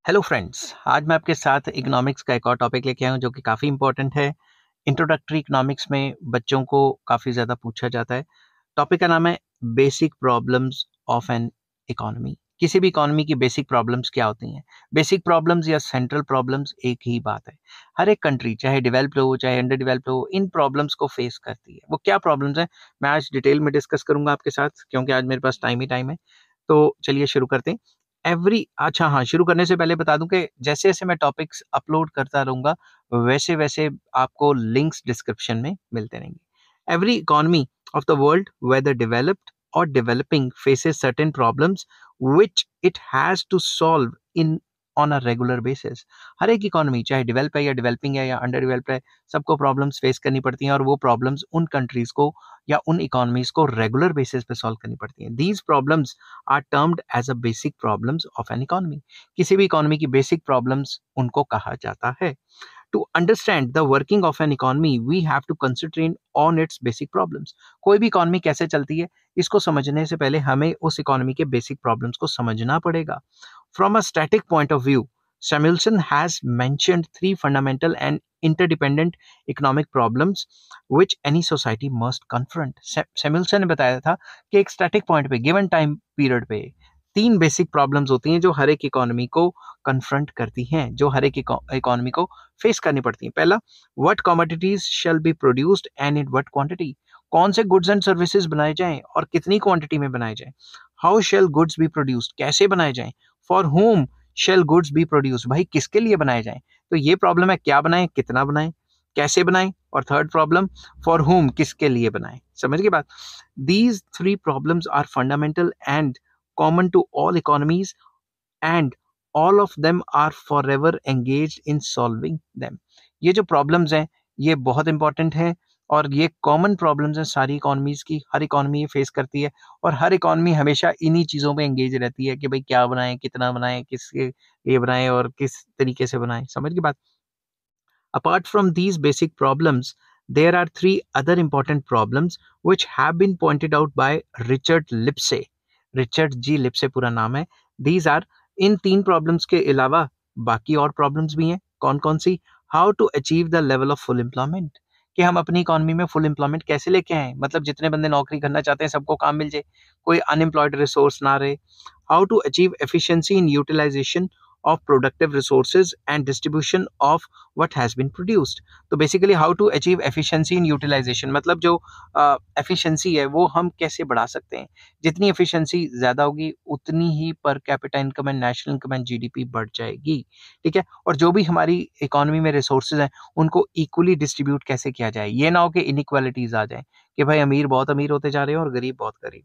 Hello friends, आज मैं आपके साथ इकोनॉमिक्स का एक और टॉपिक लेके आया हूँ जो कि काफ़ी इंपॉर्टेंट है। इंट्रोडक्टरी इकोनॉमिक्स में बच्चों को काफ़ी ज़्यादा पूछा जाता है। टॉपिक का नाम है basic problems of an economy. किसी भी इकोनॉमी की बेसिक प्रॉब्लम्स क्या होती हैं? बेसिक प्रॉब्लम्स या सेंट्रल प्रॉब्लम्स एक ही बात है। हर एक कंट्री चाहे डेवलप्ड हो चाहे अंडर डेवलप्ड हो, इन प्रॉब्लम्स को फेस करती है। वो क्या प्रॉब्लम्स हैं? मैं आज डिटेल में डिस्कस करूंगा आपके साथ, क्योंकि आज मेरे पास टाइम ही टाइम है। तो चलिए शुरू करते हैं। अच्छा हाँ, शुरू करने से पहले बता दूं कि जैसे-जैसे मैं टॉपिक्स अपलोड करता रहूँगा, वैसे-वैसे आपको लिंक्स डिस्क्रिप्शन में मिलते रहेंगे। Every economy of the world, whether developed or developing, faces certain problems which it has to solve in on a regular basis. हर एक इकोनॉमी चाहे डेवलप है या डेवलपिंग है या अंडर डेवलप है, सबको प्रॉब्लम्स फेस करनी पड़ती हैं और वो प्रॉब्लम्स उन कंट्रीज को या उन इकोनॉमीज को रेगुलर बेसिस पे सॉल्व करनी पड़ती हैं। These problems are termed as a basic problems of an economy. किसी भी इकोनॉमी की बेसिक प्रॉब्लम्स उनको कहा जाता है। To understand the working of an economy, we have to concentrate on its basic problems. कोई भी इकोनॉमी कैसे चलती है, इसको समझने से पहले हमें उस इकोनॉमी के बेसिक प्रॉब्लम्स को समझना पड़ेगा। From a static point of view, Samuelson has mentioned three fundamental and interdependent economic problems which any society must confront. Samuelson ने बताया था कि एक स्टैटिक पॉइंट पे, गिवन टाइम पीरियड पे, तीन बेसिक प्रॉब्लम्स होती हैं जो हर एक इकोनॉमी को कन्फ्रंट करती हैं, जो हर एक इकोनॉमी को फेस करनी पड़ती हैं। पहला, what commodities shall be produced and in what quantity. कौन से गुड्स एंड सर्विसेज बनाए जाएं और कितनी क्वांटिटी में बनाए जाएं। How shall goods be produced, कैसे बनाए जाएं। For whom shall goods be produced, भाई किसके लिए बनाए जाएं। तो ये प्रॉब्लम है, क्या बनाएं, कितना बनाएं, कैसे बनाएं। और थर्ड प्रॉब्लम, फॉर होम, किसके लिए बनाएं। समझ गए बात। These three problems are fundamental and common to all economies and all of them are forever engaged in solving them. ये जो प्रॉब्लम्स हैं ये बहुत इंपॉर्टेंट हैं और ये कॉमन प्रॉब्लम्स हैं सारी इकोनॉमीज की। हर इकोनॉमी ये फेस करती है और हर इकोनॉमी हमेशा इन्हीं चीज़ों में एंगेज रहती है कि भाई क्या बनाएं, कितना बनाएं, किसके लिए बनाएं और किस तरीके से बनाएं। समझ की बात। Apart from these basic problems, there are three other important problems which have been pointed out by Richard Lipsey. Richard G. Lipsey पूरा नाम है। These are, इन तीन प्रॉब्लम्स के अलावा बाकी और प्रॉब्लम्स भी हैं। कौन कौन सी? How to achieve the level of full employment, कि हम अपनी इकोनॉमी में फुल एम्प्लॉयमेंट कैसे लेके आए, मतलब जितने बंदे नौकरी करना चाहते हैं सबको काम मिल जाए, कोई अनएम्प्लॉयड रिसोर्स ना रहे। How to achieve efficiency in utilisation of productive resources and distribution of what has been produced. तो basically how to achieve efficiency in utilisation, मतलब जो एफिशिएंसी है वो हम कैसे बढ़ा सकते हैं। जितनी एफिशिएंसी ज़्यादा होगी उतनी ही per capita income and national income and GDP बढ़ जाएगी। ठीक है। और जो भी हमारी इकोनॉमी में रिसोर्सेज हैं उनको इक्वली डिस्ट्रीब्यूट कैसे किया जाए। ये ना हो कि इनइक्वालिटीज आ जाए कि भाई अमीर बहुत अमीर होते जा रहे हैं और गरीब बहुत गरीब।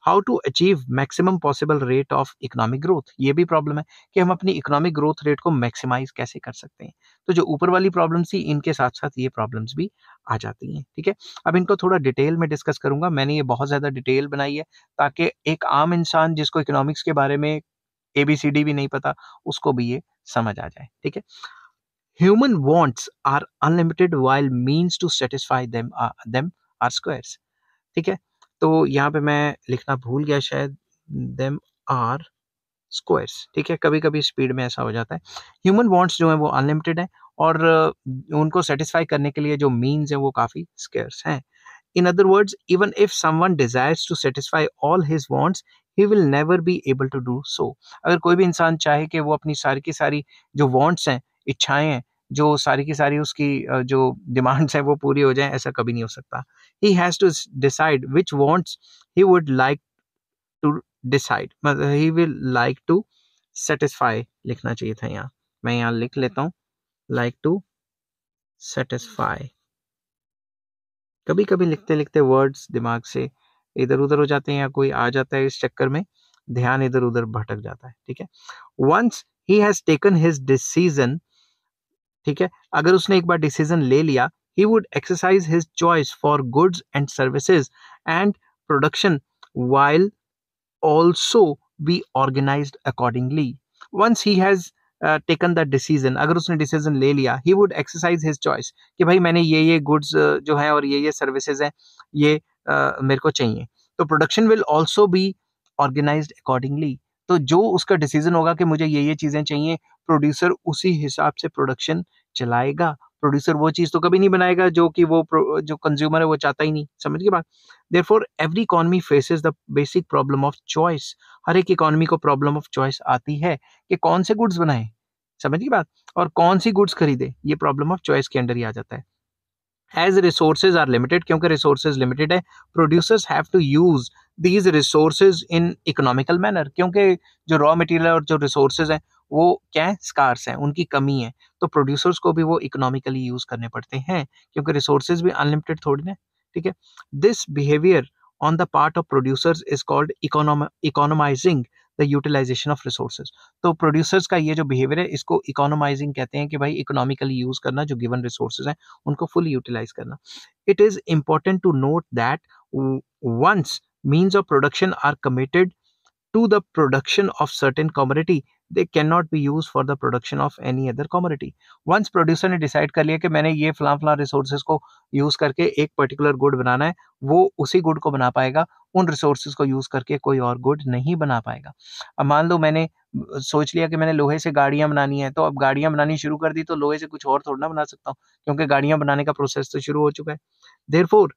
How to achieve maximum possible rate of economic growth, ये भी प्रॉब्लम है कि हम अपनी इकोनॉमिक ग्रोथ रेट को मैक्सिमाइज कैसे कर सकते हैं। तो जो ऊपर वाली प्रॉब्लम्स थी इनके साथ साथ ये प्रॉब्लम्स भी आ जाती हैं। ठीक है। अब इनको थोड़ा डिटेल में डिस्कस करूंगा। मैंने ये बहुत ज्यादा डिटेल बनाई है ताकि एक आम इंसान जिसको इकोनॉमिक्स के बारे में एबीसीडी भी नहीं पता उसको भी ये समझ आ जाए। ठीक है। Human wants are unlimited while means to satisfy them are scarce. ठीक है। तो यहाँ पे मैं लिखना भूल गया शायद, देम आर स्क्वायर्स। ठीक है, कभी कभी स्पीड में ऐसा हो जाता है। ह्यूमन वांट्स जो है वो अनलिमिटेड है और उनको सेटिस्फाई करने के लिए जो मीन्स है वो काफी स्केर्स हैं। In other words, even if someone desires to satisfy all his wants, he will never be able to do so. अगर कोई भी इंसान चाहे कि वो अपनी सारी की सारी जो वांट्स हैं, इच्छाएं हैं, जो सारी की सारी उसकी जो डिमांड्स हैं वो पूरी हो जाए, ऐसा कभी नहीं हो सकता। He has to decide which wants he would like to decide, मतलब he will like to satisfy लिखना चाहिए था यहाँ। मैं यहाँ लिख लेता हूँ, लाइक टू सेटिस्फाई। कभी कभी लिखते लिखते वर्ड्स दिमाग से इधर उधर हो जाते हैं या कोई आ जाता है, इस चक्कर में ध्यान इधर उधर भटक जाता है। ठीक है। Once he has taken his decision, ठीक है, अगर उसने एक बार डिसीजन ले लिया, he would exercise his choice for goods and services and production while also be organized accordingly. Once he has taken that decision, अगर उसने डिसीजन ले लिया, he would exercise his choice कि भाई मैंने ये गुड्स जो है और ये सर्विसेज हैं ये मेरे को चाहिए। तो production will also be organised accordingly. तो जो उसका डिसीजन होगा कि मुझे ये चीजें चाहिए, प्रोड्यूसर उसी हिसाब से प्रोडक्शन चलाएगा। प्रोड्यूसर वो चीज तो कभी नहीं बनाएगा जो कि जो कंज्यूमर है वो चाहता ही नहीं। समझ गए बात? Therefore every economy faces the basic problem of choice. हर एक इकोनॉमी को प्रॉब्लम ऑफ चॉइस आती है कि कौन से गुड्स बनाए, समझ गई बात, और कौन सी गुड्स खरीदे। ये प्रॉब्लम ऑफ चॉइस के अंडर ही आ जाता है। एज रिसोर्सेज आर लिमिटेड, क्योंकि रिसोर्सेज लिमिटेड है, producers have to use these resources in economical manner, क्योंकि जो रॉ मटेरियल और जो रिसोर्सेज हैं वो क्या है, स्कार्स हैं, उनकी कमी है, तो प्रोड्यूसर्स को भी वो इकोनॉमिकली यूज करने पड़ते हैं, क्योंकि रिसोर्सेज भी अनलिमिटेड थोड़ी ना। ठीक है, this behaviour on the part of producers is called economising the utilisation of resources. तो प्रोड्यूसर्स का ये जो बिहेवियर है इसको इकोनोमाइजिंग कहते हैं, कि भाई इकोनॉमिकली यूज करना जो गिवन रिसोर्सेज हैं उनको फुल यूटिलाइज करना। It is important to note that once means of production are committed to the production of certain commodity, they cannot be used for the production of any other commodity. once producer ने decide कर लिया कि मैंने ये फलां resources को use करके एक पर्टिकुलर गुड बनाना है, वो उसी गुड को बना पाएगा, उन रिसोर्सेज को यूज करके कोई और गुड नहीं बना पाएगा। अब मान लो मैंने सोच लिया कि मैंने लोहे से गाड़ियां बनानी है, तो अब गाड़ियां बनानी शुरू कर दी, तो लोहे से कुछ और थोड़ा ना बना सकता हूँ, क्योंकि गाड़ियां बनाने का प्रोसेस तो शुरू हो चुका है। Therefore,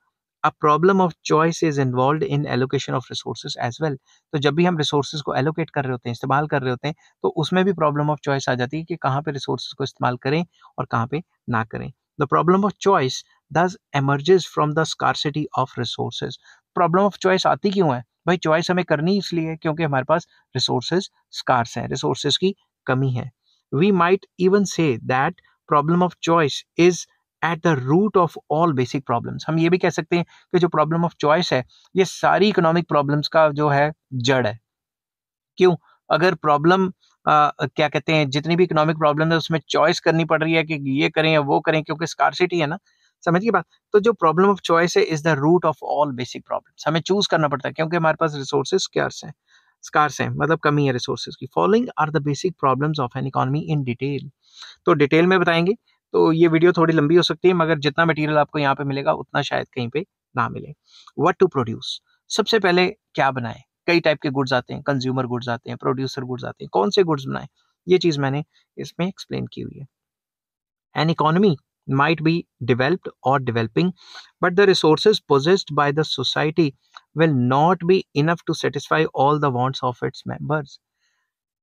a problem of choice is involved in allocation of resources as well. तो जब भी हम रिसोर्सेज को एलोकेट कर रहे होते हैं, इस्तेमाल कर रहे होते हैं, तो उसमें भी प्रॉब्लम ऑफ चॉइस आ जाती है कि कहाँ पे रिसोर्सेज को इस्तेमाल करें और कहाँ पे ना करें। The problem of choice thus emerges from the scarcity of resources. Problem of choice आती क्यों है भाई? चॉइस हमें करनी इसलिए है क्योंकि हमारे पास रिसोर्सेज स्कार्स हैं, रिसोर्सेज की कमी है। We might even say that problem of choice is at the root of all basic problems. हम ये भी कह सकते हैं कि जो प्रॉब्लम ऑफ चॉइस है ये सारी इकोनॉमिक प्रॉब्लम्स का जो है जड़ है। क्यों? अगर प्रॉब्लम क्या कहते हैं, जितनी भी इकोनॉमिक प्रॉब्लम है उसमें चॉइस करनी पड़ रही है कि ये करें या वो करें, क्योंकि स्कार्सिटी है ना, समझ गई बात? तो जो प्रॉब्लम ऑफ चॉइस है is the root of all basic problems. हमें चूज करना पड़ता है क्योंकि हमारे पास रिसोर्सेज स्कार्स हैं, मतलब कमी है रिसोर्सेज की। Following are the basic problems of an economy in detail. तो डिटेल में बताएंगे तो ये वीडियो थोड़ी लंबी हो सकती है, मगर जितना मटेरियल आपको यहाँ पे मिलेगा उतना शायद कहीं पे ना मिले। व्हाट टू प्रोड्यूस, सबसे पहले क्या बनाए। कई टाइप के गुड्स आते हैं, कंज्यूमर गुड्स आते हैं, प्रोड्यूसर गुड्स आते हैं, कौन से गुड्स बनाए, ये चीज मैंने इसमें एक्सप्लेन की हुई है। An economy might be developed or developing, but the resources possessed by the society will not be enough to satisfy all the wants of its members.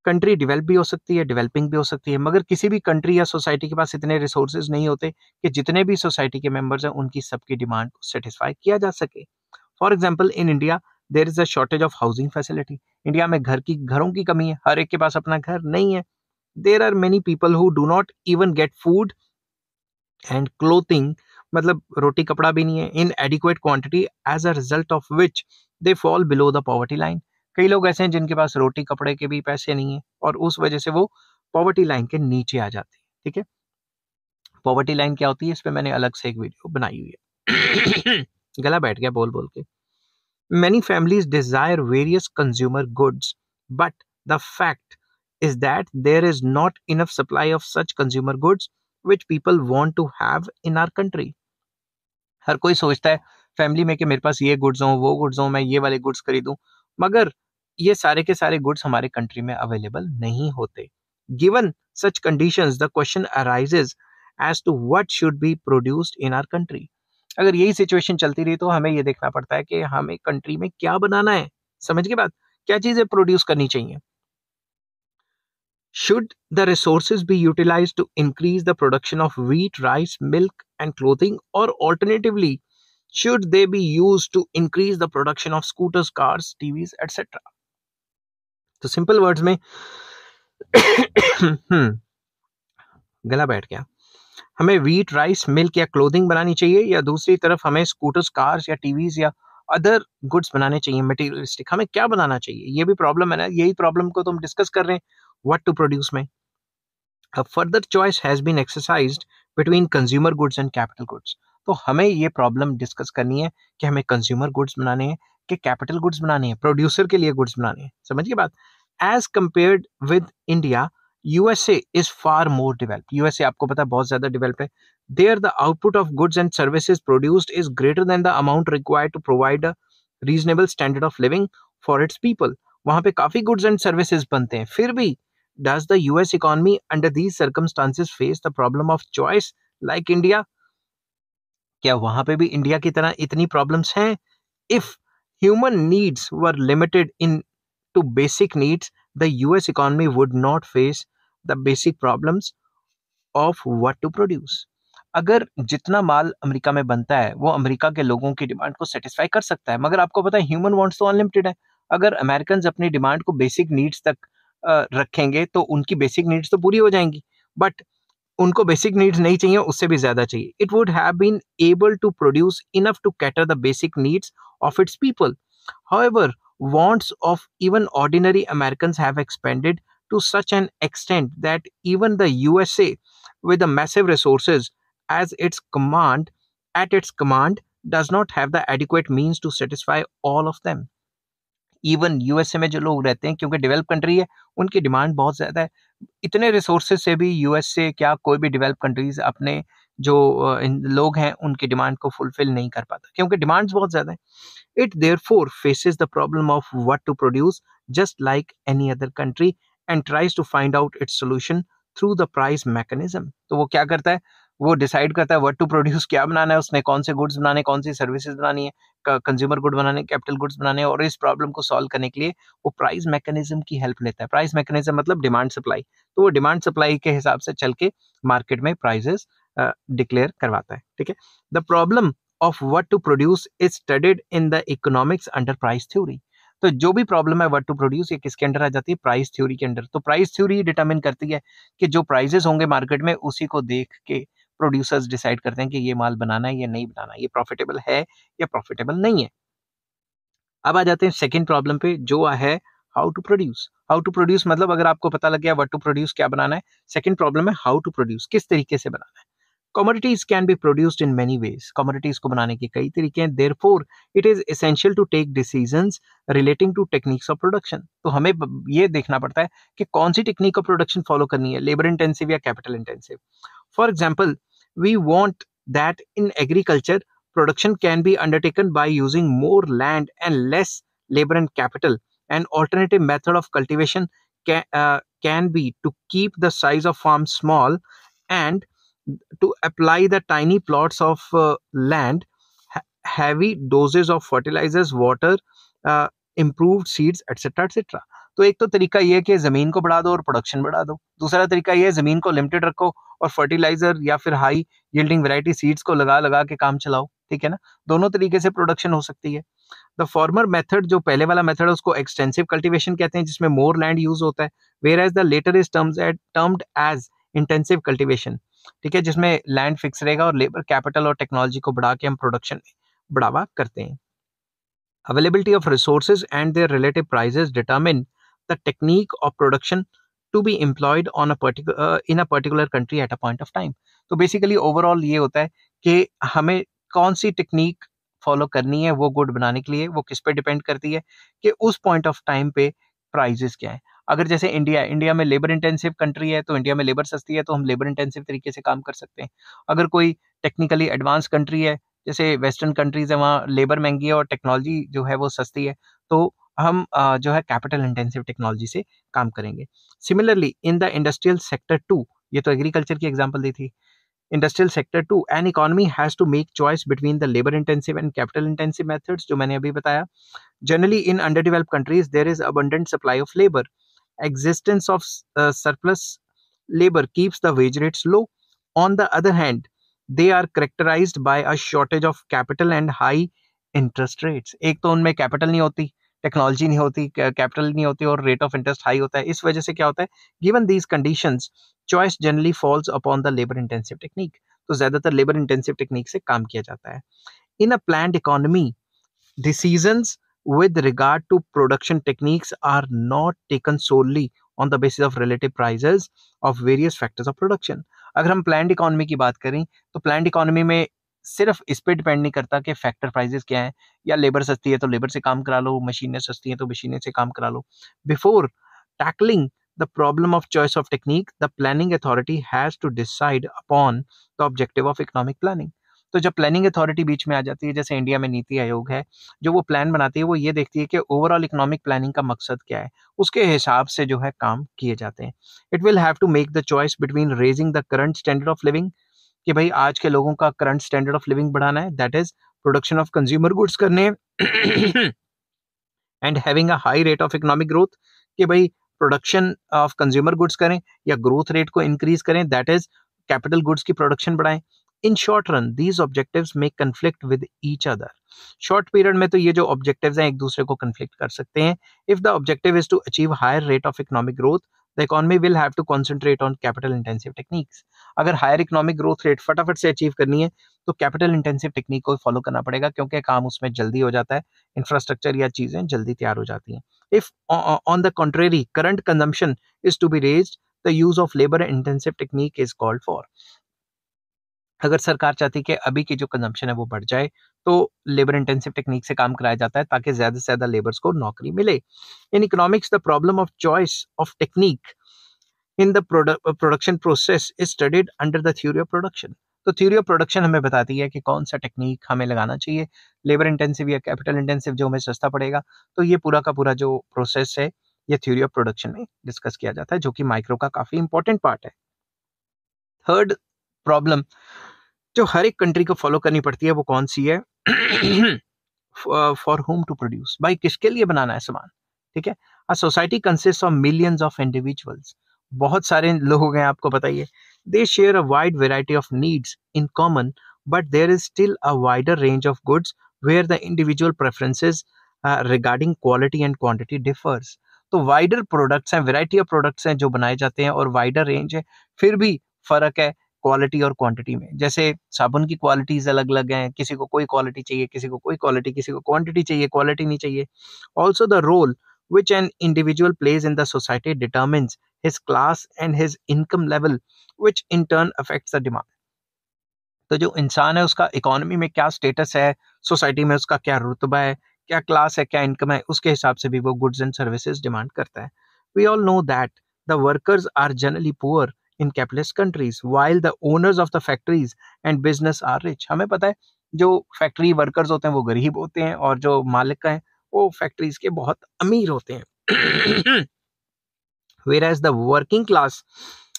Country develop भी हो सकती है, डेवलपिंग भी हो सकती है, मगर किसी भी कंट्री या सोसाइटी के पास इतने रिसोर्सेज नहीं होते कि जितने भी सोसाइटी के मेंबर्स हैं उनकी सबकी डिमांड को सेटिस्फाई किया जा सके। For example, in India there is a shortage of housing facility. India में घरों की कमी है, हर एक के पास अपना घर नहीं है। There are many people who do not even get food and clothing, मतलब रोटी कपड़ा भी नहीं है, inadequate quantity, as a result of which they fall below the poverty line. कई लोग ऐसे हैं जिनके पास रोटी कपड़े के भी पैसे नहीं है और उस वजह से वो पॉवर्टी लाइन के नीचे आ जाते हैं। ठीक है, पॉवर्टी लाइन क्या होती है इस पे मैंने अलग से एक वीडियो बनाई हुई है। गला बैठ गया बोल बोल के। Many families desire various consumer goods, but the fact is that there is not enough supply of such consumer goods which people want to have in our country. हर कोई सोचता है फैमिली में कि मेरे पास ये गुड्स हों, वो गुड्स हों, मैं ये वाले गुड्स खरीदूं, मगर ये सारे के सारे गुड्स हमारे कंट्री में अवेलेबल नहीं होते। Given such conditions the question arises as to what should be produced in our country. अगर यही सिचुएशन चलती रही तो हमें ये देखना पड़ता है कि हमें कंट्री में क्या बनाना है। समझ के बात, क्या चीजें प्रोड्यूस करनी चाहिए। Should the resources be utilized to increase the production of wheat, rice, milk, and clothing, or alternatively, should they be used to increase the production of scooters, cars, TVs, etc.? तो simple words में गला बैठ गया, हमें wheat, rice, milk या clothing बनानी चाहिए, या दूसरी तरफ हमें स्कूटर्स, कार्स या टीवीज या अदर गुड्स बनाने चाहिए, मटेरियलिस्टिक। हमें क्या बनाना चाहिए, ये भी प्रॉब्लम है ना। यही प्रॉब्लम को तो हम डिस्कस कर रहे हैं व्हाट टू प्रोड्यूस में। A further choice has been exercised between consumer goods and capital goods. तो हमें ये प्रॉब्लम डिस्कस करनी है कि हमें कंज्यूमर गुड्स बनाने हैं कि कैपिटल गुड्स बनाने हैं, प्रोड्यूसर के लिए गुड्स बनाने हैं। समझिए बात। As compared with India, USA is far more developed. USA आपको पता है बहुत ज्यादा डेवलप्ड है। There the output of goods and services produced is greater than the amount required to provide a reasonable standard of living for its people. वहां पे काफी goods and services बनते हैं, फिर भी does the US economy under these circumstances face the problem of choice like India? क्या वहां पे भी इंडिया की तरह इतनी प्रॉब्लम्स हैं? If human needs were limited in to basic needs, the US economy would not face the basic problems of what to produce. अगर जितना माल अमेरिका में बनता है वो अमेरिका के लोगों की डिमांड को सेटिस्फाई कर सकता है, मगर आपको पता है ह्यूमन वांट्स तो अनलिमिटेड है। अगर अमेरिकन अपनी डिमांड को बेसिक नीड्स तक रखेंगे तो उनकी बेसिक नीड्स तो पूरी हो जाएंगी, बट उनको बेसिक नीड्स नहीं चाहिए, उससे भी ज्यादा चाहिए। It would have been able to produce enough to cater the basic needs of its people. However, wants of even ordinary Americans have expanded to such an extent that even the USA, with the massive resources as at its command, does not have the adequate means to satisfy all of them. Even USA में जो लोग रहते हैं, क्योंकि develop country है, उनकी demand बहुत ज्यादा है। इतने रिसोर्सेज से भी यूएस से क्या कोई भी डेवलप कंट्रीज अपने जो लोग हैं उनकी डिमांड को फुलफिल नहीं कर पाता, क्योंकि डिमांड्स बहुत ज्यादा है। It therefore faces the problem of what to produce just like any other country and tries to find out its solution through the price mechanism. तो वो क्या करता है, वो डिसाइड करता है what to produce, क्या बनाना है उसने, कौन से गुड्स बनाने, कौन सी सर्विसेज बनानी है, कंज्यूमर गुड बनाने, कैपिटल गुड्स बनाने, और इस प्रॉब्लम को सॉल्व करने के लिए वो प्राइस मैकेनिज्म की हेल्प लेता है। प्राइस मैकेनिज्म मतलब डिमांड सप्लाई, तो वो डिमांड सप्लाई के हिसाब से चल के मार्केट में प्राइजेस डिक्लेयर करवाता है। ठीक है, the problem of what to produce is studied in the economics under price theory. तो जो भी प्रॉब्लम है what to produce ये किसके अंडर आ जाती है, प्राइस थ्योरी के अंडर। तो प्राइस थ्योरी डिटरमिन करती है कि जो प्राइजेस होंगे मार्केट में उसी को देख के प्रोड्यूसर्स डिसाइड करते हैं कि ये माल बनाना है या नहीं बनाना, ये प्रॉफिटेबल है या प्रॉफिटेबल नहीं है। अब आ जाते हैं सेकंड प्रॉब्लम पे, जो है how to produce. How to produce मतलब अगर आपको पता लग गया व्हाट टू प्रोड्यूस क्या बनाना है, सेकंड प्रॉब्लम है हाउ टू प्रोड्यूस, किस तरीके से बनाना है। Commodities can be produced in many ways. Commodities को बनाने के कई तरीके हैं। Therefore, it is essential to take decisions relating to techniques of production. तो हमें ये देखना पड़ता है कि कौन सी टेक्निक ऑफ प्रोडक्शन फॉलो करनी है, लेबर इंटेंसिव या capital intensive. For example, we want that in agriculture, production can be undertaken by using more land and less labor and capital. An alternative method of cultivation can be to keep the size of farm small and to apply the tiny plots of land, heavy doses of fertilizers, water, improved seeds, etc. etc. तो एक तो तरीका ये है कि जमीन को बढ़ा दो और प्रोडक्शन बढ़ा दो। दूसरा तरीका ये है जमीन को लिमिटेड रखो और फर्टिलाइजर या फिर हाई यील्डिंग वैरायटी सीड्स को लगा लगा के काम चलाओ। ठीक है ना, दोनों तरीके से प्रोडक्शन हो सकती है। द फॉर्मर मेथड, जो पहले वाला मेथड है, उसको एक्सटेंसिव कल्टीवेशन कहते हैं, जिसमें मोर लैंड यूज होता है। Whereas the latter is termed as intensive cultivation. ठीक है, जिसमें लैंड फिक्स रहेगा और लेबर कैपिटल और टेक्नोलॉजी को बढ़ा के हम प्रोडक्शन में बढ़ावा करते हैं। Availability of resources and their relative prices determine the technique of production to be employed on in a particular country at a point of time. तो बेसिकली ओवरऑल ये होता है कि हमें कौन सी टेक्निक फॉलो करनी है वो गुड बनाने के लिए, वो किस पे डिपेंड करती है कि उस पॉइंट ऑफ टाइम पे प्राइजेस क्या है। अगर जैसे इंडिया में लेबर इंटेंसिव कंट्री है, तो इंडिया में लेबर सस्ती है, तो हम लेबर इंटेंसिव तरीके से काम कर सकते हैं। अगर कोई टेक्निकली एडवांस कंट्री है, जैसे वेस्टर्न कंट्रीज है, वहाँ लेबर महंगी है और टेक्नोलॉजी जो है वो सस्ती है, तो हम जो है कैपिटल इंटेंसिव टेक्नोलॉजी से काम करेंगे। Similarly in the industrial sector too, ये तो एग्रीकल्चर की एग्जाम्पल दी थी। Industrial sector too, an economy has to make choice between the labour intensive and capital intensive methods, जो मैंने अभी बताया। Generally in under developed countries there is abundant supply of labour. Existence of surplus labor keeps the wage rates low. On the other hand, they are characterized by a shortage of capital and high interest rates. एक तो उनमें capital नहीं होती, technology नहीं होती, capital नहीं होती और रेट ऑफ इंटरेस्ट हाई होता है। इस वजह से क्या होता है, given these conditions choice generally false upon the labour intensive technique. तो ज्यादातर लेबर इंटेंसिव टेक्निक से काम किया जाता है। In a planned economy, decisions with regard to production techniques are not taken solely on the basis of relative prices of various factors of production. अगर हम planned economy की बात करें तो प्लान्ड इकोनॉमी में सिर्फ इस पे डिपेंड नहीं करता कि फैक्टर प्राइसेस क्या है, या लेबर सस्ती है तो लेबर से काम करा लो, मशीनें सस्ती हैं तो मशीनें से काम करा लो। Before tackling the problem of choice of technique, the planning authority has to decide upon the objective of economic planning. तो जब प्लानिंग अथॉरिटी बीच में आ जाती है, जैसे इंडिया में नीति आयोग है, जो वो प्लान बनाती है वो ये देखती है कि ओवरऑल इकोनॉमिक प्लानिंग का मकसद क्या है, उसके हिसाब से जो है काम किए जाते हैं। It will have to make the choice between raising the current standard of living, कि भाई आज के लोगों का करंट स्टैंडर्ड ऑफ लिविंग बढ़ाना है, that is production of consumer goods करने हैं and having a high rate of economic growth, कि भाई प्रोडक्शन ऑफ कंज्यूमर गुड्स करें या ग्रोथ रेट को इंक्रीज करें, दैट इज कैपिटल गुड्स की प्रोडक्शन बढ़ाएं। In short run these objectives may conflict with each other. Short period में तो ये जो ऑब्जेक्टिव्स हैं एक दूसरे को कंफ्लिक्ट कर सकते हैं। If the objective is to achieve higher rate of economic growth, the economy will have to concentrate on capital intensive techniques. अगर हायर इकोनॉमिक ग्रोथ रेट फटाफट से अचीव करनी है तो कैपिटल इंटेंसिव टेक्निक को फॉलो करना पड़ेगा, क्योंकि काम उसमें जल्दी हो जाता है, इंफ्रास्ट्रक्चर या चीजें जल्दी तैयार हो जाती हैं। If on the contrary current consumption is to be raised, the use of labour intensive technique is called for. अगर सरकार चाहती है कि अभी की जो कंजम्पशन है वो बढ़ जाए, तो लेबर इंटेंसिव टेक्निक से काम कराया जाता है ताकि ज्यादा से ज्यादा लेबर्स को नौकरी मिले। In economics the problem of choice of technique in the production process is studied under the theory of production. तो थ्योरी ऑफ प्रोडक्शन हमें बताती है कि कौन सा टेक्निक हमें लगाना चाहिए, लेबर इंटेंसिव या कैपिटल इंटेंसिव, जो हमें सस्ता पड़ेगा। तो ये पूरा का पूरा जो प्रोसेस है ये थ्योरी ऑफ प्रोडक्शन में डिस्कस किया जाता है, जो कि माइक्रो का काफी इंपॉर्टेंट पार्ट है। थर्ड प्रॉब्लम जो हर एक कंट्री को फॉलो करनी पड़ती है वो कौन सी है? फॉर होम टू प्रोड्यूस, भाई किसके लिए बनाना है सामान, ठीक है। A society consist of millions of individuals, बहुत सारे लोग हैं, आपको बताइए। They share a wide variety of needs in common, but there is still a wider range of goods where the individual preferences regarding quality and quantity differs. तो wider products हैं, variety of products हैं जो बनाए जाते हैं, और wider range है, फिर भी फर्क है क्वालिटी और क्वांटिटी में। जैसे साबुन की क्वालिटीज अलग अलग हैं, किसी को कोई क्वालिटी चाहिए, किसी को कोई क्वालिटी, किसी को क्वांटिटी चाहिए, क्वालिटी नहीं चाहिए। Also the role which an individual plays in the society determines his class and his income level, which in turn affects the demand. तो जो इंसान है उसका इकोनॉमी में क्या स्टेटस है, सोसाइटी में उसका क्या रुतबा है, क्या क्लास है, क्या इनकम है, उसके हिसाब से भी वो गुड्स एंड सर्विसेज डिमांड करता है। We all know that the workers are generally poor in capitalist countries while the owners of the factories and business are rich. हमें पता है जो फैक्ट्री वर्कर्स होते हैं वो गरीब होते हैं, और जो मालिक हैं वो फैक्ट्रीज के बहुत अमीर होते हैं। Whereas the working class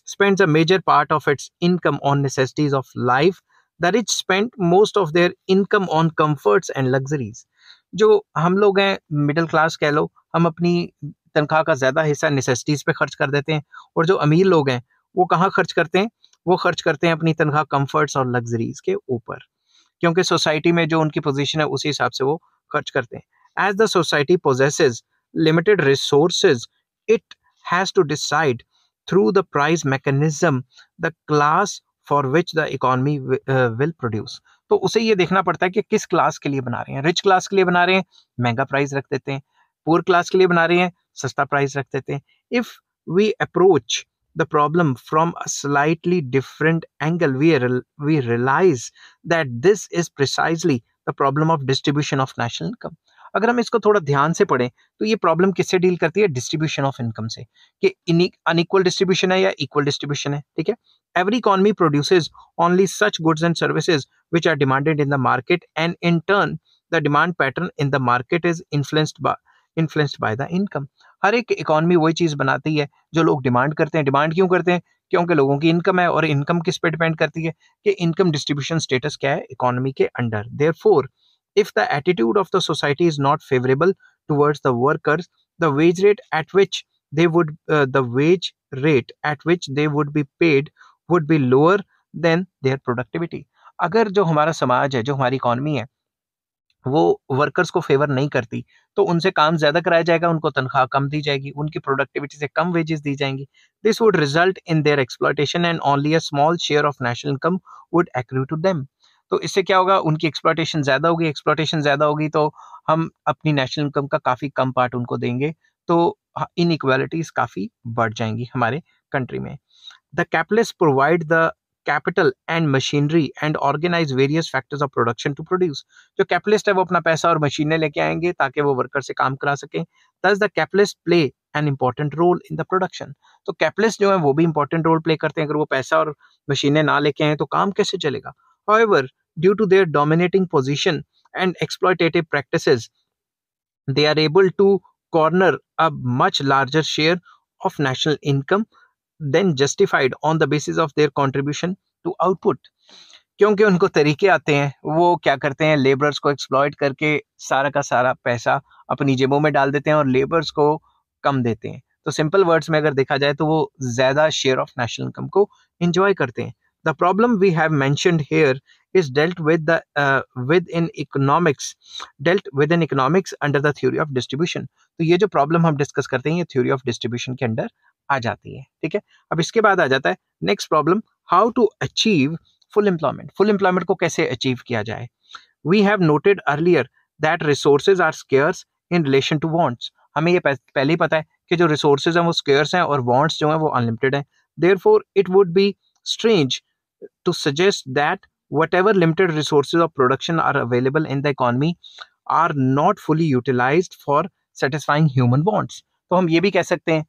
spends a major part of its income on necessities of life, the rich spend most of their income on comforts and luxuries. जो हम लोग हैं मिडिल क्लास कह लो, हम अपनी तनख्वाह का ज्यादा हिस्सा नेसेसिटीज पे खर्च कर देते हैं, और जो अमीर लोग हैं वो कहाँ खर्च करते हैं? वो खर्च करते हैं अपनी तनख्वाह कंफर्ट्स और लग्जरीज के ऊपर, क्योंकि सोसाइटी में जो उनकी पोजीशन है उसी हिसाब से वो खर्च करते हैं। As the society possesses limited resources, it has to decide through the price mechanism the class for which the economy will produce। तो उसे ये देखना पड़ता है कि किस क्लास के लिए बना रहे हैं। रिच क्लास के लिए बना रहे हैं, महंगा प्राइस रख देते हैं। पुअर क्लास के लिए बना रहे हैं, सस्ता प्राइस रख देते हैं। If we approach the problem from a slightly different angle, we realize that this is precisely the problem of distribution of national income। अगर हम इसको थोड़ा ध्यान से पढ़ें तो ये प्रॉब्लम किससे डील करती है? डिस्ट्रीब्यूशन ऑफ इनकम से, कि अनइक्वल डिस्ट्रीब्यूशन है या इक्वल डिस्ट्रीब्यूशन है, ठीक है। Every economy produces only such goods and services which are demanded in the market, and in turn the demand pattern in the market is influenced by the income. हर एक economy वही चीज बनाती है जो लोग डिमांड करते हैं। डिमांड क्यों करते हैं? क्योंकि लोगों की इनकम है, और इनकम किस पे डिपेंड करती है? कि इनकम डिस्ट्रीब्यूशन स्टेटस क्या है इकोनॉमी के under. Therefore if the attitude of the society is not favorable towards the workers, the wage rate at which they would be paid would be lower than their productivity। अगर जो हमारा समाज है, जो हमारी इकोनॉमी है, वो वर्कर्स को फेवर नहीं करती, तो उनसे काम ज्यादा कराया जाएगा, उनको तनख्वाह कम दी जाएगी, उनकी प्रोडक्टिविटी से कम वेजेस दी जाएंगी। This would result in their exploitation and only a small share of national income would accrue to them. तो इससे क्या होगा? उनकी एक्सप्लॉयटेशन ज्यादा होगी, एक्सप्लॉयटेशन ज्यादा होगी तो हम अपनी नेशनल इनकम का काफी कम पार्ट उनको देंगे, तो इनइक्वालिटीज काफी बढ़ जाएंगी हमारे कंट्री में। The capitalists provide the capital and machinery and organize various factors of production to produce। जो कैपिटलिस्ट है वो अपना पैसा और मशीनें लेके आएंगे ताकि वो वर्कर से काम करा सकें। Thus the capitalists play an important role in the production। तो कैपिटलिस्ट जो है वो भी इंपॉर्टेंट रोल प्ले करते हैं। अगर वो पैसा और मशीनें ना लेके आए तो काम कैसे चलेगा? However, due to their dominating position and exploitative practices, they are able to corner a much larger share of national income than justified on the basis of their contribution to output. क्योंकि उनको तरीके आते हैं, वो क्या करते हैं, labourers को एक्सप्लॉइट करके सारा का सारा पैसा अपनी जेबों में डाल देते हैं और लेबर्स को कम देते हैं। तो सिंपल वर्ड्स में अगर देखा जाए तो वो ज्यादा शेयर ऑफ नेशनल इनकम को एंजॉय करते हैं। The problem we have mentioned here is dealt with the within economics under the theory of distribution। तो ये जो प्रॉब्लम हम डिस्कस करते हैं ये थ्योरी ऑफ डिस्ट्रीब्यूशन के अंडर आ जाती है। ठीक है, अब इसके बाद आ जाता है next problem, how to achieve full employment. Full employment को कैसे अचीव किया जाए। We have noted earlier that resources are scarce in relation to wants. हमें ये पहले ही पता है कि जो रिसोर्सेज हैं वो स्केयर्स हैं और वांट्स जो हैं वो अनलिमिटेड हैं। Therefore it would be strange to suggest that whatever limited resources of production are available in the economy are not fully utilized for satisfying human wants। तो हम ये भी कह सकते हैं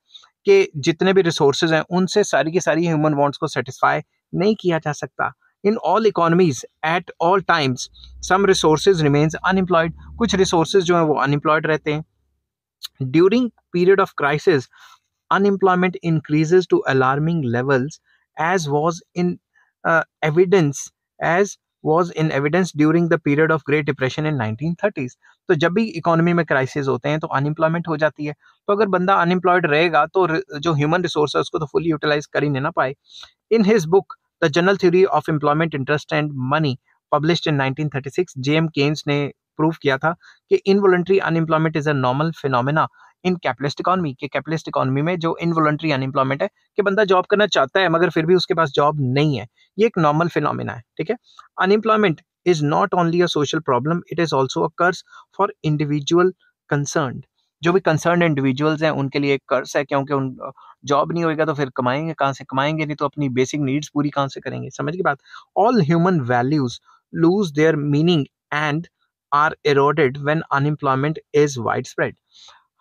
कि जितने भी रिसोर्सेज हैं उनसे सारी की सारी ह्यूमन वांट्स को सेटिस्फाई नहीं किया जा सकता। In all economies at all times some resources remains unemployed. कुछ रिसोर्सेज जो हैं वो अनएम्प्लॉयड रहते हैं। During period of crisis unemployment increases to alarming levels as was in evidence during the period of Great Depression in 1930s। तो जब भी economy में क्राइसिस होते हैं तो अनएम्प्लॉयमेंट हो जाती है। तो अगर बंदा अनएम्प्लॉयड रहेगा तो जो ह्यूमन रिसोर्स है उसको तो फुली यूटिलाइज कर ही नहीं ना पाए। In his book the General Theory of Employment Interest and Money published in 1936 J M Keynes ने प्रूव किया था कि involuntary unemployment is a normal phenomena in capitalist economy. के कैपिटलिस्ट इकोनॉमी में जो इनवॉलंटरी अनएम्प्लॉयमेंट है कि बंदा जॉब करना चाहता है मगर फिर भी उसके पास जॉब नहीं है, ये एक नॉर्मल फिनोमेना है। ठीक है, unemployment is not only a social problem, it is also a curse for individual concerned. जो भी कंसर्न इंडिविजुअल्स हैं उनके लिए एक कर्स है, क्योंकि उन जॉब नहीं होएगा तो फिर कमाएंगे कहाँ से, कमाएंगे नहीं तो अपनी बेसिक नीड्स पूरी कहाँ से करेंगे। समझ की बात। All human values lose their meaning and are eroded when unemployment is widespread।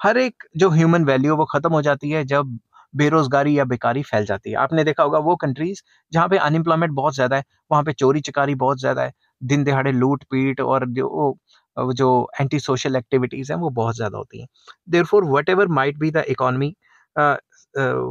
हर एक जो ह्यूमन वैल्यू वो खत्म हो जाती है जब बेरोजगारी या बेकारी फैल जाती है। आपने देखा होगा वो कंट्रीज जहाँ पे अनएम्प्लॉयमेंट बहुत ज्यादा है वहाँ पे चोरी चकारी बहुत ज्यादा है, दिन दिहाड़े लूट पीट और जो एंटी सोशल एक्टिविटीज हैं वो बहुत ज्यादा होती हैं। Therefore whatever might be the economy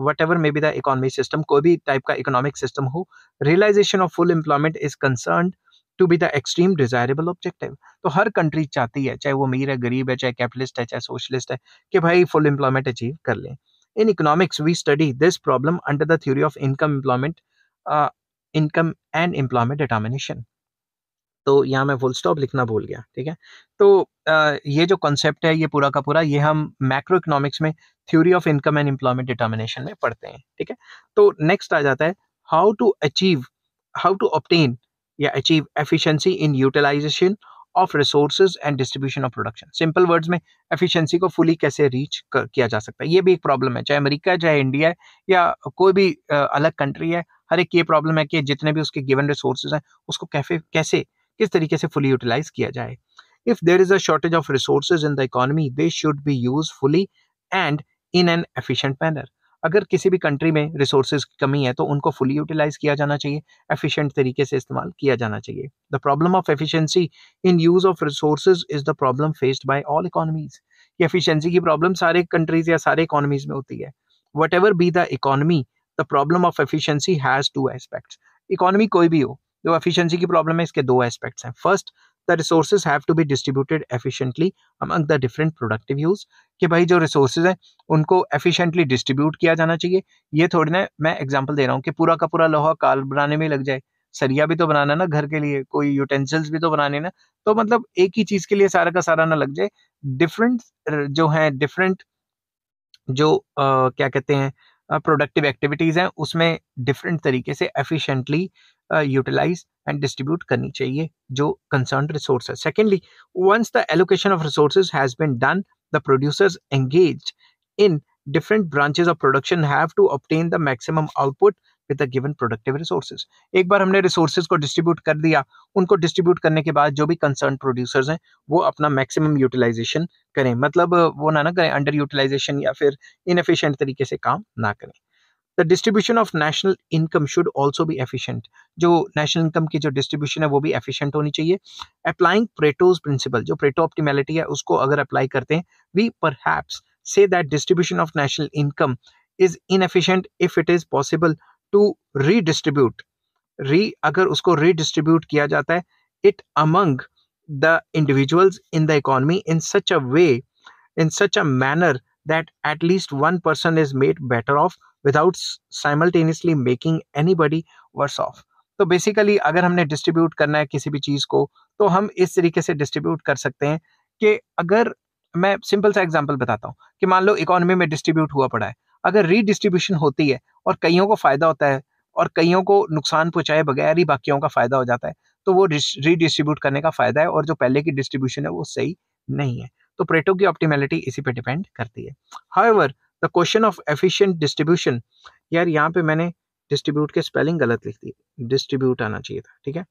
whatever may be the economy system, कोई भी टाइप का इकोनॉमिक सिस्टम हो, realisation of full employment is concerned to be the extreme desirable objective. तो हर कंट्री चाहती है, चाहे वो अमीर है, गरीब है, चाहे कैपिटलिस्ट है, चाहे सोशलिस्ट है, कि भाई फुल एम्प्लॉयमेंट अचीव कर लें। In economics we study this problem under the theory of income employment income and employment determination. तो यहाँ मैं फुल स्टॉप लिखना भूल गया। ठीक है, तो ये जो कॉन्सेप्ट है ये पूरा का पूरा ये हम मैक्रो इकोनॉमिक्स में theory of income and employment determination में पढ़ते हैं। ठीक है, तो नेक्स्ट आ जाता है हाउ टू ऑब्टेन या achieve efficiency in utilisation of resources and distribution of production. Simple words में एफिशिएंसी को फुली कैसे रीच किया जा सकता है, ये भी एक प्रॉब्लम है, चाहे अमेरिका है, चाहे इंडिया है, या कोई भी अलग कंट्री है, हर एक ये प्रॉब्लम है कि जितने भी उसके गिवन रिसोर्सेज हैं उसको कैसे किस तरीके से फुली यूटिलाइज किया जाए। If there is a shortage of resources in the economy they should be use fully and in an efficient manner. अगर किसी भी कंट्री में रिसोर्सेज की कमी है तो उनको फुली यूटिलाइज किया जाना चाहिए, एफिशिएंट तरीके से इस्तेमाल किया जाना चाहिए। The problem of efficiency in use of resources is the problem faced by all economies. ये एफिशिएंसी की प्रॉब्लम सारे कंट्रीज या सारे इकोनॉमीज में होती है। What ever be the economy the problem of efficiency has two aspects. Economy कोई भी हो, जो एफिशिएंसी की प्रॉब्लम है इसके दो एस्पेक्ट्स हैं। First, the resources have to be distributed efficiently among the different productive use, कि भाई जो रिसोर्सेज हैं उनको एफिशिएंटली डिस्ट्रीब्यूट किया जाना चाहिए। ये थोड़ी ना मैं एग्जांपल दे रहा हूँ कि पूरा का पूरा लोहा काल बनाने में लग जाए, सरिया भी तो बनाना ना घर के लिए, कोई यूटेंसिल्स भी तो बनाने ना, तो मतलब एक ही चीज के लिए सारा का सारा ना लग जाए। डिफरेंट जो है डिफरेंट जो क्या कहते हैं प्रोडक्टिव एक्टिविटीज हैं उसमें डिफरेंट तरीके से एफिशिएंटली यूटिलाइज एंड डिस्ट्रीब्यूट करनी चाहिए जो कंसर्न रिसोर्स है। Secondly, once the allocation of resources has been done the producers engaged in different branches of production have to obtain the maximum output with the given productive resources। एक बार हमने resources को distribute कर दिया, उनको distribute करने के बाद जो भी कंसर्न प्रोड्यूसर्स हैं वो अपना मैक्सिमम यूटिलाइजेशन करें, मतलब वो ना करें अंडर यूटिलाइजेशन या फिर इनएफिशिएंट तरीके से काम ना करें। The distribution of national income should also be efficient, जो नेशनल इनकम की जो डिस्ट्रीब्यूशन है वो भी एफिशिएंट होनी चाहिए. अप्लाइंग प्रेटोज प्रिंसिपल, जो प्रेटो ऑप्टिमैलिटी है उसको अगर अप्लाई करते हैं, we perhaps say that distribution of national income is inefficient if it is possible to redistribute अगर उसको redistribute किया जाता है it among the individuals in the economy in such a way, in such a manner that at least one person is made better off without simultaneously making anybody worse off. तो basically अगर हमने distribute करना है किसी भी चीज को, तो हम इस तरीके से डिस्ट्रीब्यूट कर सकते हैं कि अगर मैं सिंपल सा एग्जांपल बताता हूँ कि मान लो इकोनॉमी में डिस्ट्रीब्यूट हुआ पड़ा है, अगर रीडिस्ट्रीब्यूशन होती है और कईयों को फायदा होता है और कईयों को नुकसान पहुंचाए बगैर ही बाकियों का फायदा हो जाता है, तो वो रीडिस्ट्रीब्यूट करने का फायदा है, और जो पहले की डिस्ट्रीब्यूशन है वो सही नहीं है. तो प्रेटो की ऑप्टिमैलिटी इसी पे डिपेंड करती है. However the question of efficient distribution, यार यहाँ पे मैंने डिस्ट्रीब्यूट के स्पेलिंग गलत लिख दी, डिस्ट्रीब्यूट आना चाहिए था, ठीक है,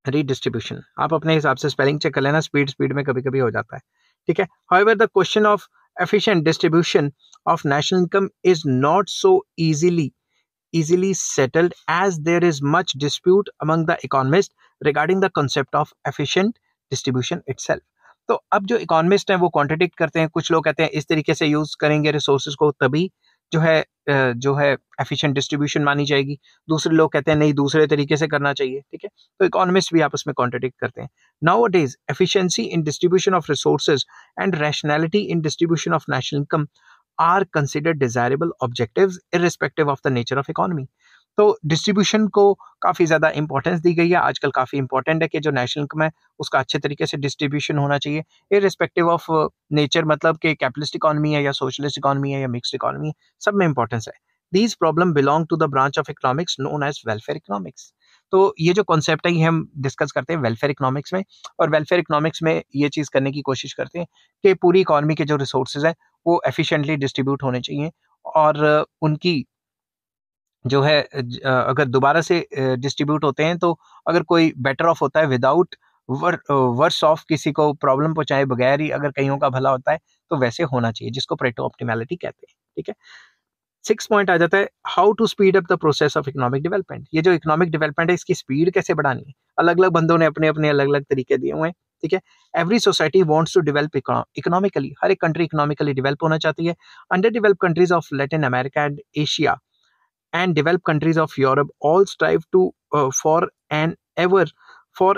रीडिस्ट्रीब्यूशन. आप अपने हिसाब से स्पेलिंग चेक कर लेना, स्पीड स्पीड में कभी कभी हो जाता है, ठीक है. However the question of efficient distribution of national income is not so easily settled as there is much dispute among the economists regarding the concept of efficient distribution itself. तो अब जो इकोनॉमिस्ट हैं वो कॉन्ट्रडिक्ट करते हैं. कुछ लोग कहते हैं इस तरीके से यूज करेंगे रिसोर्सेज को तभी जो है एफिशिएंट डिस्ट्रीब्यूशन मानी जाएगी. दूसरे लोग कहते हैं नहीं, दूसरे तरीके से करना चाहिए, ठीक है. तो इकोनॉमिस्ट भी आपस में कॉन्ट्रडिक्ट करते हैं. Nowadays, efficiency in distribution of resources and rationality in distribution of national income are considered desirable objectives irrespective of the nature of economy. तो डिस्ट्रीब्यूशन को काफ़ी ज़्यादा इंपॉर्टेंस दी गई है. आजकल काफ़ी इंपॉर्टेंट है कि जो नेशनल इनकम है उसका अच्छे तरीके से डिस्ट्रीब्यूशन होना चाहिए इररिस्पेक्टिव ऑफ नेचर, मतलब कि कैपिटलिस्ट इकोनॉमी है या सोशलिस्ट इकोनॉमी है या मिक्स्ड इकोनॉमी है, सब में इंपॉर्टेंस है. These problem belong to the branch of economics known as welfare economics. तो ये जो कॉन्सेप्ट है ये हम डिस्कस करते हैं वेलफेयर इकोनॉमिक्स में, और वेलफेयर इकोनॉमिक्स में ये चीज़ करने की कोशिश करते हैं कि पूरी इकोनॉमी के जो रिसोर्सेज हैं वो एफिशिएंटली डिस्ट्रीब्यूट होने चाहिए, और उनकी जो है अगर दोबारा से डिस्ट्रीब्यूट होते हैं तो अगर कोई बेटर ऑफ होता है विदाउट वर्स ऑफ, किसी को प्रॉब्लम पहुंचाए बगैर ही अगर कईयों का भला होता है, तो वैसे होना चाहिए, जिसको प्रेटो ऑप्टिमैलिटी कहते हैं, ठीक है. 6 पॉइंट आ जाता है how to speed up the process of economic development. ये जो इकोनॉमिक डेवलपमेंट है इसकी स्पीड कैसे बढ़ानी है. अलग अलग बंदों ने अपने अपने अलग अलग तरीके दिए हुए हैं, ठीक है. Every society wants to develop economically. हर एक कंट्री इकोनॉमिकली डेवलप होना चाहती है. Under develop countries of Latin America and Asia and developed countries of Europe all strive to for an ever for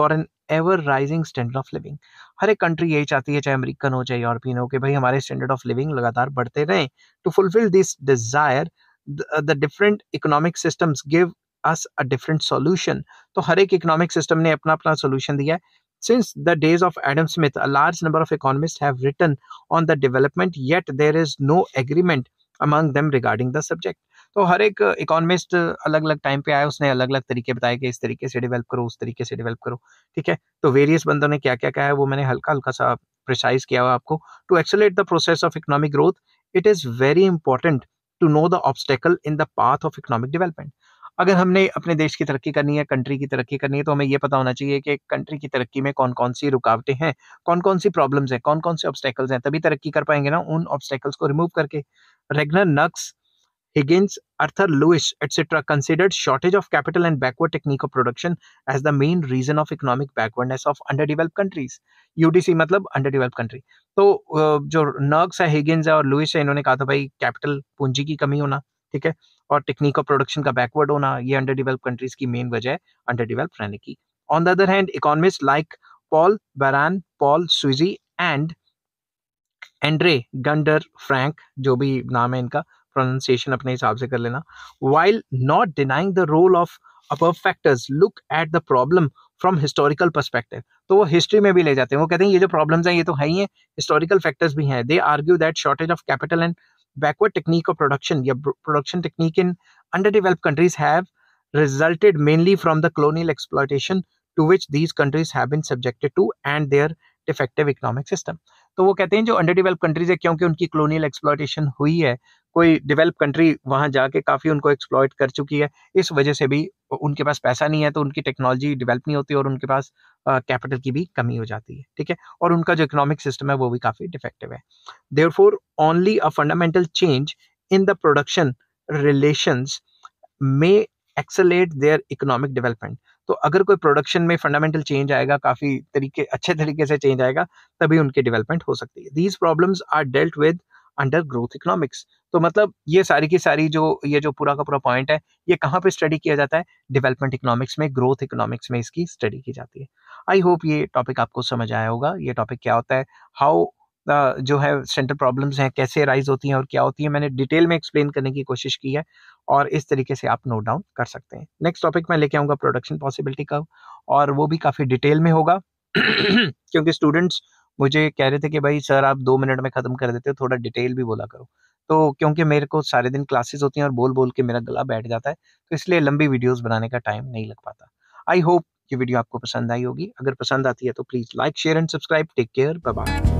an ever rising standard of living. हर एक country यही चाहती है, चाहे अमेरिकन हो चाहे यूरोपियन हो, कि भाई हमारे स्टैंडर्ड ऑफ लिविंग लगातार बढ़ते रहें. To fulfil this desire the different economic systems give us a different solution. तो हर एक इकोनॉमिक सिस्टम ने अपना अपना सॉल्यूशन दिया है. Since the days of Adam Smith, a large number of economists have written on the development, yet there is no agreement among them regarding the subject. तो हर एक इकोनॉमिस्ट अलग अलग टाइम पे आया, उसने अलग अलग तरीके बताए कि इस तरीके से डेवलप करो, उस तरीके से डेवलप करो, ठीक है. तो वेरियस बंदों ने क्या क्या कहा है वो मैंने हल्का हल्का सा प्रिसाइज किया हुआ आपको. To accelerate the process of economic growth it is very important to know the obstacle in the path of economic development. अगर हमने अपने देश की तरक्की करनी है, कंट्री की तरक्की करनी है, तो हमें ये पता होना चाहिए कि कंट्री की तरक्की में कौन कौन सी रुकावटें हैं, कौन कौन सी प्रॉब्लम्स हैं, कौन कौन से ऑब्स्टेकल्स हैं. तभी तरक्की कर पाएंगे ना उन ऑब्स्टेकल्स को रिमूव करके. Ragnar nux, Higgins, Arthur Lewis, etc. considered shortage of capital and backward technique of production as the main reason of economic backwardness of underdeveloped countries. UDC मतलब underdeveloped country. तो जो नर्क्स है, हिगिंस है और Louis है, इन्होंने कहा था भाई कैपिटल पूंजी की कमी होना, ठीक है, और टेक्निक ऑफ प्रोडक्शन का बैकवर्ड होना, ये अंडरडेवलप्ड कंट्रीज की मेन वजह है अंडरडेवलप्ड रहने की. On the other hand economist like Paul Baran, Paul Sweezy and Andre Gunder Frank, जो भी नाम है इनका, प्रोनाउंसिएशन अपने हिसाब से कर लेना, while not denying the role of above factors look at the problem from historical perspective. तो वो हिस्ट्री में भी ले जाते हैं. वो कहते हैं ये जो प्रॉब्लम्स हैं ये तो है ही हैं, हिस्टोरिकल फैक्टर्स भी हैं. They argue that shortage of capital and backward technique of production या production technique in underdeveloped countries have resulted mainly from the colonial exploitation to which these countries have been subjected to and their defective economic system. तो वो कहते हैं जो under develop countries है क्योंकि उनकी colonial exploitation हुई है, कोई डेवलप कंट्री वहां जाके काफी उनको एक्सप्लॉयट कर चुकी है, इस वजह से भी उनके पास पैसा नहीं है तो उनकी टेक्नोलॉजी डेवलप नहीं होती और उनके पास कैपिटल की भी कमी हो जाती है, ठीक है, और उनका जो इकोनॉमिक सिस्टम है वो भी काफी डिफेक्टिव है. Therefore only a fundamental change in the production relations may accelerate their economic development. तो अगर कोई प्रोडक्शन में फंडामेंटल चेंज आएगा, काफी अच्छे तरीके से चेंज आएगा, तभी उनकी डेवलपमेंट हो सकती है. These problems are dealt with under growth economics. तो मतलब ये सारी की सारी जो पूरा का पूरा पॉइंट है, ये कहाँ पे स्टडी किया जाता है? डेवलपमेंट इकोनॉमिक्स में, ग्रोथ इकोनॉमिक्स में इसकी स्टडी की जाती है. आई होप ये टॉपिक आपको समझ आया होगा. ये टॉपिक क्या होता है, हाउ जो है सेंट्रल प्रॉब्लम्स हैं कैसे राइज होती हैं और क्या होती है, मैंने डिटेल में एक्सप्लेन करने की कोशिश की है, और इस तरीके से आप नोट डाउन कर सकते हैं. नेक्स्ट टॉपिक मैं लेके आऊंगा प्रोडक्शन पॉसिबिलिटी का, और वो भी काफ़ी डिटेल में होगा क्योंकि स्टूडेंट्स मुझे कह रहे थे कि भाई सर आप 2 मिनट में ख़त्म कर देते हो, थोड़ा डिटेल भी बोला करो. तो क्योंकि मेरे को सारे दिन क्लासेस होती हैं और बोल बोल के मेरा गला बैठ जाता है, तो इसलिए लंबी वीडियोस बनाने का टाइम नहीं लग पाता. आई होप ये वीडियो आपको पसंद आई होगी. अगर पसंद आती है तो please like share and subscribe. Take care, bye bye.